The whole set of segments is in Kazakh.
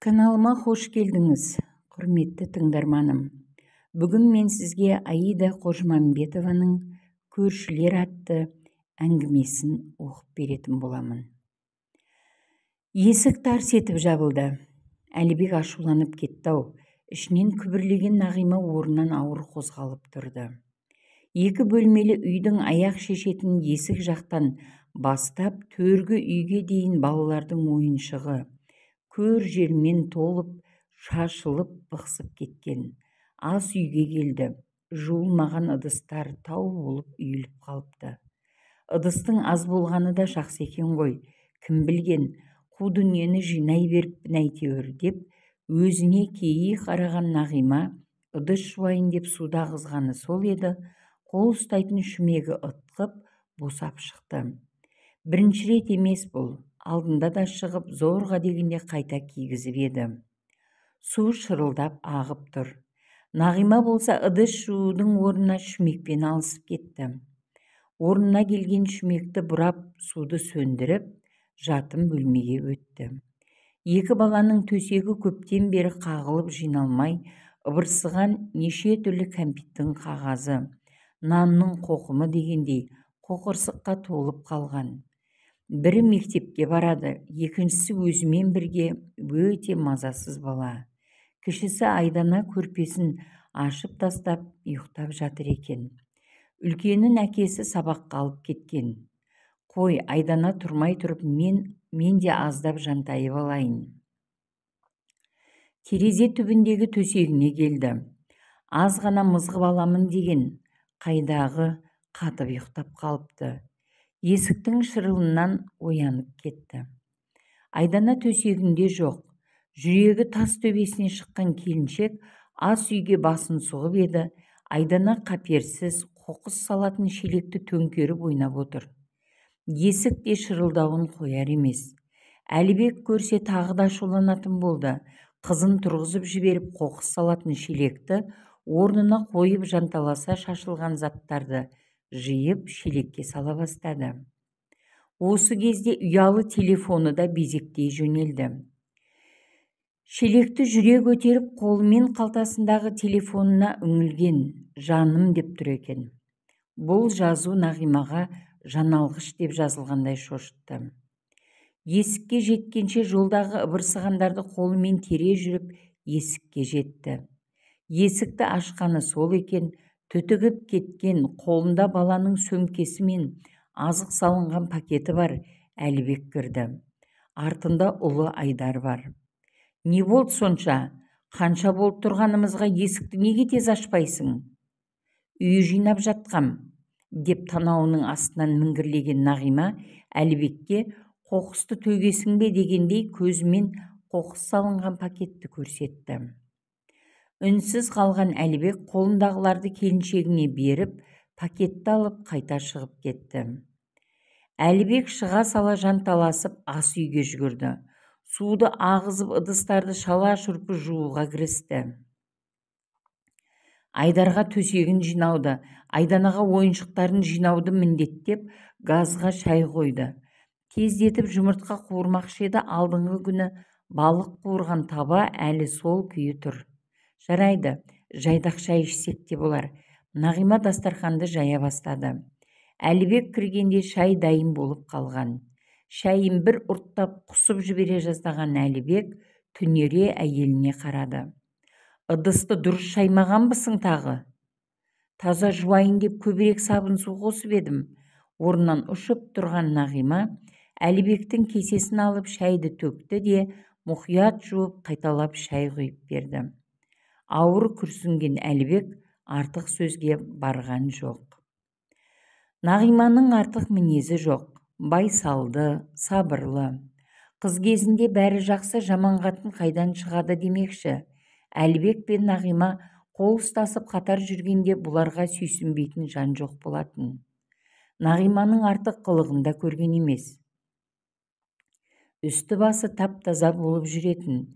Каналыма хош келдіңіз, құрметті тыңдарманым. Бүгін мен сізге Аида Қожмамбетованың «Көршілер» атты әңгімесін оқып беретін боламын. Есік тарс етіп жабылды. Әлібек ашуланып кетті-ау. Ішінен күбірлеген Нағима орнынан ауыр қозғалып тұрды. Екі бөлмелі үйдің аяқ шешетін есік жақтан бастап төргі үйге дейін балалардың ойыншығы, көр жермен толып, шашылып, бықсып кеткен. Ас үйге келді. Жуылмаған ыдыстар тау болып үйіліп қалыпты. Ыдыстың аз болғаны да жақсы екен ғой. Кім білген, қу дүниені жинай беріппін әйтеуір деп, өзіне кейи қараған Нағима ыдыс жуайын деп суда ағызғаны сол еді, қол ұстайтын шүмегі ытқып, босап шықты. Бірінші рет емес бұл. Алдында да шығып, зорға дегенде қайта кигізіп еді. Су шырылдап ағып тұр. Нағима болса ыдыс жуудың орнына шүмекпен алысып кетті. Орнына келген шүмекті бұрап, суды сөндіріп, жатын бөлмеге өтті. Екі баланың төсегі көптен бері қағылып жиналмай, ыбырсыған неше түрлі кәмпиттің қағазы, нанның қоқымы дегендей қоқырсыққа толып қалған. Бірі мектепке барады, екіншісі өзімен бірге өте мазасыз бала. Кішісі Айдана көрпесін ашып тастап ұйықтап жатыр екен. Үлкенін әкесі сабаққа алып кеткен. Қой, Айдана тұрмай тұрып, мен де аздап жантайып алайын. Терезе түбіндегі төсегіне келді. Аз ғана мызғып аламын деген, қайдағы қатып ұйықтап қалыпты. Есіктің шырылынан оянып кетті. Айдана төсегінде жоқ. Жүрегі тас төбесіне шыққан келіншек ас үйге басын сұғып еді. Айдана қаперсіз, қоқыс салатын шелекті төңкеріп ойнап отыр. Есік де шырылдауын қояр емес. Әлібек көрсе тағы да ашуланатын болды. Қызын тұрғызып жіберіп, қоқыс салатын шелекті орнына қойып, жанталаса шашылған заттарды жиып шелекке сала бастады. Осы кезде ұялы телефоны да безектей жөнелді. Шелекті жүре көтеріп, қолымен қалтасындағы телефонына үңілген. Жаным деп тұр екен. Бұл жазу Нағимаға жаналғыш деп жазылғандай шошытты. Есікке жеткенше жолдағы ыбырсығандарды қолымен тере жүріп, есікке жетті. Есікті ашқаны сол екен, түтігіп кеткен, қолында баланың сөмкесі мен азық салынған пакеті бар Әлібек кірді. Артында ұлы Айдар бар. Не болды сонша? Қанша болып тұрғанымызға есікті неге тез ашпайсың? Үй жинап жатқам, деп танауының астынан міңгірлеген Нағима Әлібекке қоқысты төгесің бе дегендей көзімен қоқыс салынған пакетті көрсетті. Үнсіз қалған Әлібек қолындағыларды келіншегіне беріп, пакетті алып қайта шығып кетті. Әлібек шыға сала жанталасып ас үйге жүгірді. Суды ағызып, ыдыстарды шала-шұрпы жууға кірісті. Айдарға төсегін жинауды, Айданаға ойыншықтарын жинауды міндеттеп, газға шай қойды. Тездетіп жұмыртқа қуырмақшы еді, алдыңғы күні балық қуырған таба әлі сол күйі тұр. Жарайды, жайдақ шай ішсек те болар. Нағима дастарханды жая бастады. Әлібек кіргенде шай дайын болып қалған. Шайын бір ұрттап құсып жібере жаздаған Әлібек түнере әйеліне қарады. Ыдысты дұрыс шаймағанбысың тағы? Таза жуайын деп көбірек сабын су қосып едім. Орнынан ұшып тұрған Нағима Әлібектің кесесін алып шайды төкті де, мұқият жуып қайталап шай құйып берді. Ауыр күрсінген Әлібек артық сөзге барған жоқ. Нағиманың артық мінезі жоқ. Байсалды, сабырлы. Қыз кезінде бәрі жақсы, жаман қатын қайдан шығады демекші. Әлібек пен Нағима қол ұстасып қатар жүргенде бұларға сүйсінбейтін жан жоқ болатын. Нағиманың артық қылығында көрген емес. Үсті басы тап-таза болып жүретін.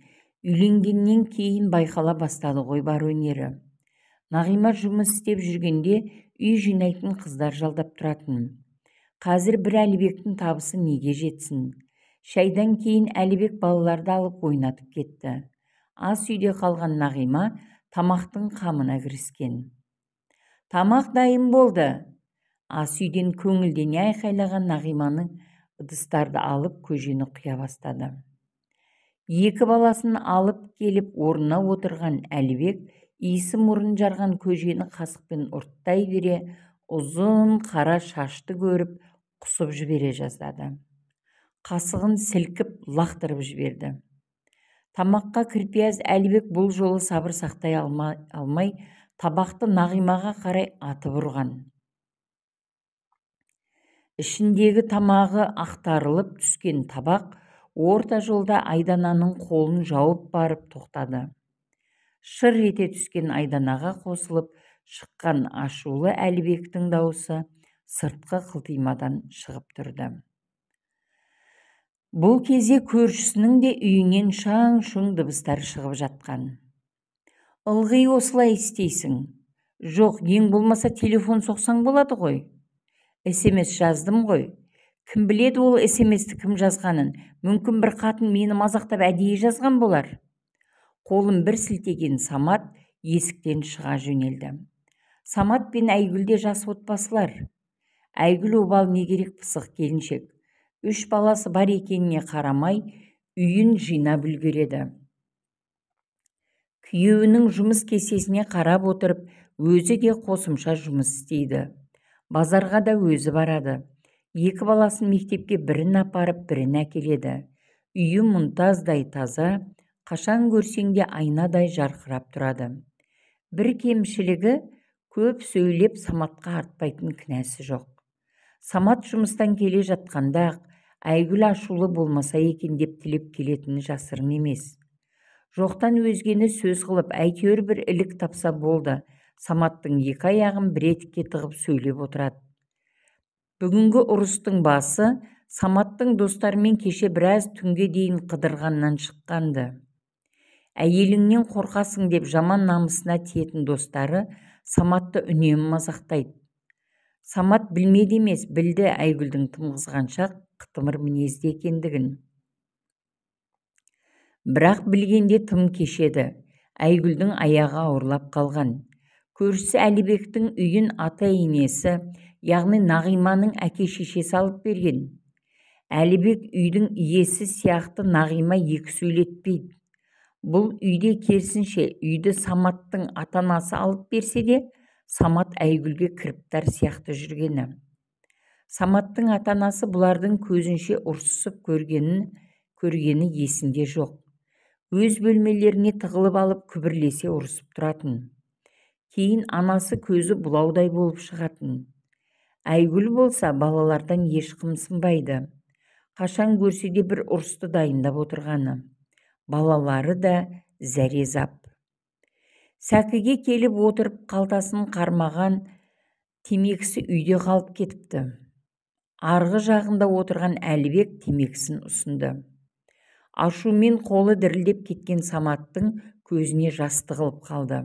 Үйленгеннен кейін байқала бастады ғой бар өнері. Нағима жұмыс істеп жүргенде үй жинайтын қыздар жалдап тұратын. Қазір бір Әлібектің табысы неге жетсін? Шайдан кейін Әлібек балаларды алып ойнатып кетті. Ас үйде қалған Нағима тамақтың қамына кіріскен. Тамақ дайын болды. Ас үйден көңілдене айқайлаған Нағиманың ыдыстарды алып көжені құя бастады. Екі баласын алып келіп орнына отырған Әлібек иісі мұрын жарған көжені қасықпен ұрттай бере, ұзын қара шашты көріп құсып жібере жаздады. Қасығын сілкіп лақтырып жіберді. Тамаққа кірпияз Әлібек бұл жолы сабыр сақтай алмай табақты Нағимаға қарай атып ұрған. Ішіндегі тамағы ақтарылып түскен табақ орта жолда Айдананың қолын жауып барып тоқтады. Шыр ете түскен Айданаға қосылып шыққан ашулы Әлібектің дауысы сыртқы қылтимадан шығып тұрды. Бұл кезде көршісінің де үйінен шаң-шұң дыбыстар шығып жатқан. Ылғи осылай істейсің. Жоқ, ең болмаса телефон соқсаң болады ғой. СМС жаздым ғой. Кім біледі ол СМСті кім жазғанын? Мүмкін бір қатын мені мазақтап әдейі жазған болар. Қолын бір сілтеген Самат есіктен шыға жөнелді. Самат пен Айгүл де жас отбасылар. Айгүл обал не керек пысық келіншек. 3 баласы бар екеніне қарамай, үйін жинап үлгереді. Күйеуінің жұмыс кестесіне қарап отырып, өзі де қосымша жұмыс істейді. Базарға да өзі барады. 2 баласын мектепке бірін апарып, бірін әкеледі. Үйі мұнтаздай таза, қашан көрсең де айнадай жарқырап тұрады. Бір кемшілігі, көп сөйлеп Саматқа артпайтын кінәсі жоқ. Самат жұмыстан келе жатқанда Айгүл ашулы болмаса екен деп тілеп келетіні жасырын емес. Жоқтан өзгені сөз қылып, әйтеуір бір ілік тапса болды. Саматтың 2 аяғын бір етікке тығып сөйлеп отырады. Бүгінгі ұрыстың басы Саматтың достарымен кеше біраз түнге дейін қыдырғаннан шыққанды. Әйеліңнен қорқасың деп жаман намысына тиетін достары Саматты үнемі мазақтайды. Самат білмеді емес, білді Айгүлдің тым қызғаншақ, қытымыр мінезді екендігін. Бірақ білгенде тым кешеді. Айгүлдің аяғы ауырлап қалған. Көршісі Әлібектің үйін ата-енесі, яғни Нағиманың әке-шешесі алып берген. Әлібек үйдің иесі сияқты Нағима екі сөйлетпейді. Бұл үйде керісінше үйді Саматтың ата-анасы алып берсе де, Самат Айгүлге кіріптар сияқты жүргені. Саматтың ата-анасы бұлардың көзінше ұрсысып көргені есінде жоқ. Өз бөлмелеріне тығылып алып күбірлесе ұрсып тұратын. Кейін анасы көзі бұлаудай болып шығатын. Айгүл болса балалардан еш қымсынбайды. Қашан көрсе де бір ұрысты дайындап отырғаны. Балалары да зәрезап. Сәкіге келіп отырып қалтасын қармаған темекісі үйде қалып кетіпті. Арғы жағында отырған Әлібек темекісін ұсынды. Ашумен қолы дірілдеп кеткен Саматтың көзіне жас тығылып қалды.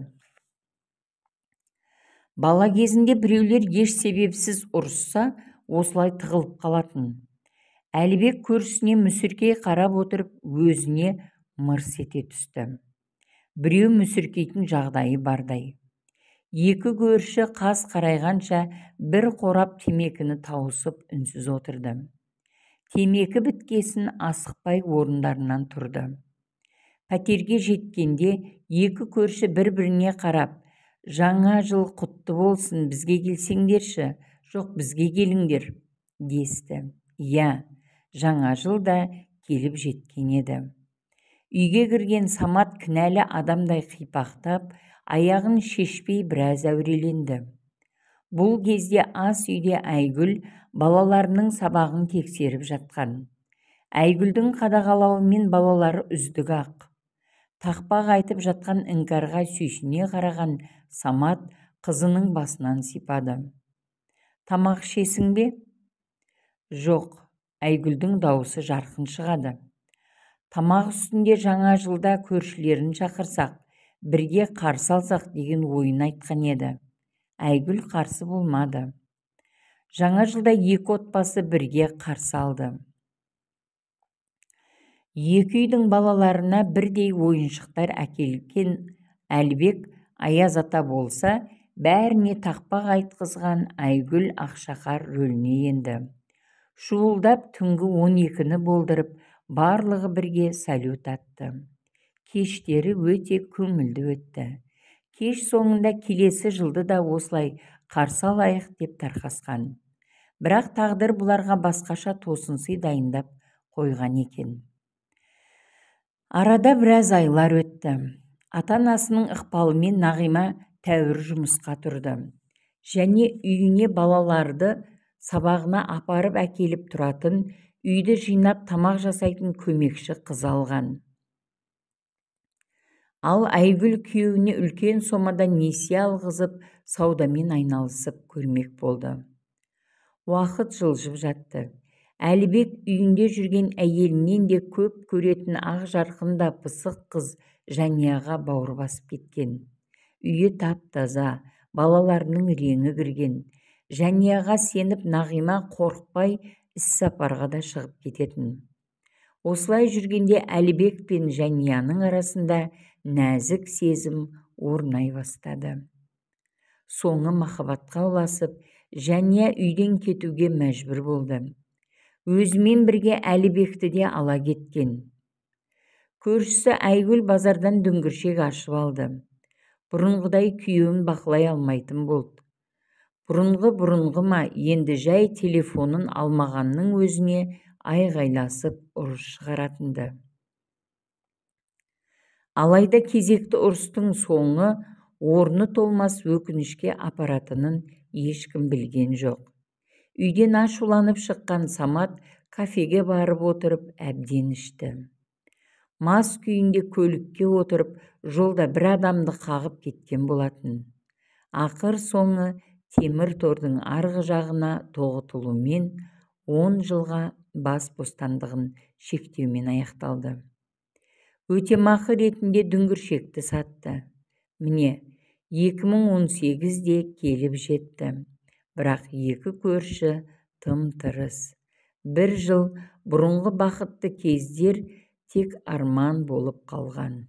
Бала кезінде біреулер еш себепсіз ұрысса, осылай тығылып қалатын. Әлібек көршісіне мүсіркей қарап отырып, өзіне мырс ете түсті. Біреу мүсіркейтін жағдайы бардай. 2 көрші қас қарайғанша бір қорап темекіні тауысып үнсіз отырды. Темекі біткесін асықпай орындарынан тұрды. Пәтерге жеткенде 2 көрші бір-біріне қарап, «Жаңа жыл құтты болсын, бізге келсеңдерші, жоқ бізге келіңдер», десті. Иә, жаңа жыл да келіп жеткен еді. Үйге кірген Самат кінәлі адамдай қипақтап, аяғын шешпей біраз әуреленді. Бұл кезде ас үйде Айгүл балаларының сабағын тексеріп жатқан. Айгүлдің қадағалауымен балалары үздік ақ. Тақпақ айтып жатқан іңкарға сүйсіне қараған Самат қызының басынан сипады. «Тамақ ішесің бе?» «Жоқ», Айгүлдің дауысы жарқын шығады. «Тамақ үстінде жаңа жылда көршілерін шақырсақ, бірге қарсы алсақ деген ойын айтқан еді». Айгүл қарсы болмады. Жаңа жылда 2 отбасы бірге қарсы алды. Екі үйдің балаларына бірдей ойыншықтар әкелген Әлібек Аяз ата болса, бәріне тақпақ айтқызған Айгүл Ақшақар рөліне енді. Шуылдап түнгі 12-ні болдырып, барлығы бірге салют атты. Кештері өте көңілді өтті. Кеш соңында келесі жылды да осылай қарсы алайық деп тарқасқан. Бірақ тағдыр бұларға басқаша тосынсый дайындап қойған екен. Арада біраз айлар өтті. Ата-анасының ықпалымен Нағима тәуір жұмысқа тұрды. Және үйіне балаларды сабағына апарып әкеліп тұратын, үйді жинап тамақ жасайтын көмекші қыз алған. Ал Айгүл күйеуіне үлкен сомада несие алғызып, саудамен айналысып көрмек болды. Уақыт жылжып жатты. Әлібек үйінде жүрген әйелінен де көп көретін ақ жарқында пысық қыз Жанияға бауыр басып кеткен. Үйі тап-таза, балаларының реңі кірген. Жанияға сеніп Нағима қорықпай іс-сапарға да шығып кететін. Осылай жүргенде Әлібек пен Жанияның арасында нәзік сезім орнай бастады. Соңы махаббатқа ұласып, Жания үйден кетуге мәжбүр болды. Өзімен бірге Әлібекті де ала кеткен. Көршісі Айгүл базардан дүңгіршек ашып алды. Бұрынғыдай күйеуін бақылай алмайтын болды. Бұрынғы ма, енді жай телефонын алмағанның өзіне айғайласып ұрыс шығаратынды. Алайда кезекті ұрыстың соңы орны толмас өкінішке апаратынын ешкім білген жоқ. Үйден ашуланып шыққан Самат кафеге барып отырып әбден ішті. Мас күйінде көлікке отырып, жолда бір адамды қағып кеткен болатын. Ақыр соңы темір тордың арғы жағына тоғытылумен 10 жылға бас бостандығын шектеумен аяқталды. Өтемақы ретінде дүңгіршекті сатты. Міне, 2018-де келіп жетті. Бірақ екі көрші тым-тырыс. Бір жыл бұрынғы бақытты кездер тек арман болып қалған.